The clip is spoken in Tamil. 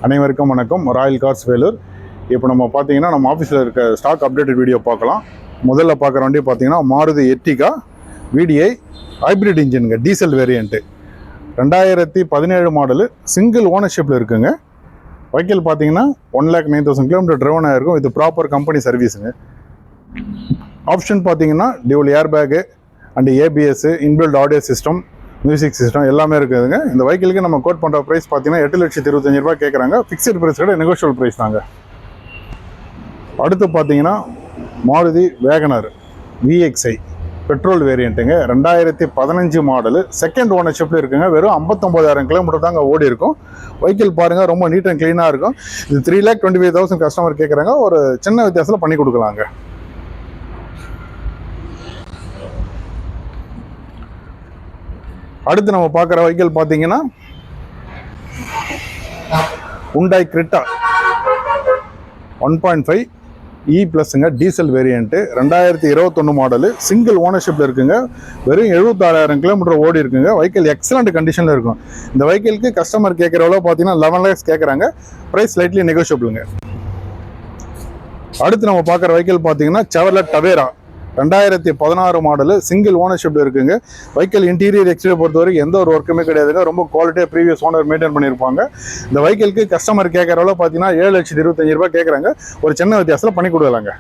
அனைவருக்கும் வணக்கம். Royal cars Vellore. இப்போ நம்ம பார்த்தீங்கன்னா நம்ம ஆஃபீஸில் இருக்க ஸ்டாக் அப்டேட்டட் வீடியோ பார்க்கலாம். முதல்ல பார்க்குற வண்டி பார்த்தீங்கன்னா மாருதி எர்டிகா VDI ஹைப்ரிட் இன்ஜினுங்க, டீசல் வேரியண்ட்டு, 2017 மாடலு, சிங்கிள் ஓனர்ஷிப்பில் இருக்குங்க. வெஹிக்கிள் பார்த்தீங்கன்னா 1,09,000 கிலோமீட்டர் ட்ரைவன் ஆகிருக்கும். இது ப்ராப்பர் கம்பெனி சர்வீஸுங்க. ஆப்ஷன் பார்த்தீங்கன்னா dual airbag and ABS, inbuilt audio system, music system எல்லாமே இருக்குதுங்க. இந்த வெஹிக்கிளுக்கு நம்ம கோட் பண்ணுற ப்ரைஸ் பார்த்தீங்கன்னா 8,25,000 கேட்குறாங்க. ஃபிக்ஸட் ப்ரைஸ் கூட நெகோஷியபிள் ப்ரைஸ் தாங்க. அடுத்து பார்த்தீங்கன்னா மாருதி வேகனர் VXI பெட்ரோல் வேரியண்ட்டுங்க, 2015 மாடலு, செகண்ட் ஓனர்ஷிப்பில் இருக்குங்க. வெறும் 59,000 கிலோமீட்டர் தாங்க ஓடி இருக்கும். வெஹிக்கிள் பாருங்கள், ரொம்ப நீட் அண்ட் க்ளீனாக இருக்கும். இது 3,25,000 கஸ்டமர் கேட்குறாங்க. ஒரு சின்ன வித்தியாசத்தில் பண்ணி கொடுக்கலாங்க. அடுத்து நம்ம பார்க்குற வெஹிக்கிள் பார்த்தீங்கன்னா Hyundai Creta 1.5 E+ங்க, டீசல் வேரியண்ட்டு, 2021 மாடலு, சிங்கிள் ஓனர்ஷிப்பில் இருக்குங்க. வெறும் 76,000 கிலோமீட்டர் ஓடி இருக்குங்க. வெஹிக்கிள் எக்ஸலண்ட் கண்டிஷனில் இருக்கும். இந்த வெஹிக்கிளுக்கு கஸ்டமர் கேட்குற அளவு பார்த்தீங்கன்னா 11 lakhs கேட்குறாங்க. ப்ரைஸ் ஸ்லைட்லி நெகோஷியபிளுங்க. அடுத்து நம்ம பார்க்குற வெஹிக்கிள் பார்த்தீங்கன்னா Chevrolet Tavera 2016 மாடலு, சிங்கிள் ஓனர்ஷிப்பில் இருக்குங்க. வெஹிக்கிள் இன்டீரியர் எக்ஸ்டீரியர் பொறுத்தவரைக்கும் எந்த ஒரு ஒர்க்குமே கிடையாதுங்க. ரொம்ப குவாலிட்டியாக ப்ரீவியஸ் ஓனர் மெயின்டைன் பண்ணியிருப்பாங்க. இந்த வெஹிக்கிளுக்கு கஸ்டமர் கேட்குற அளவு பார்த்தீங்கன்னா 7,25,000 கேட்குறாங்க. ஒரு சின்ன வித்தியாசத்தில் பண்ணி கொடுக்கலாங்க.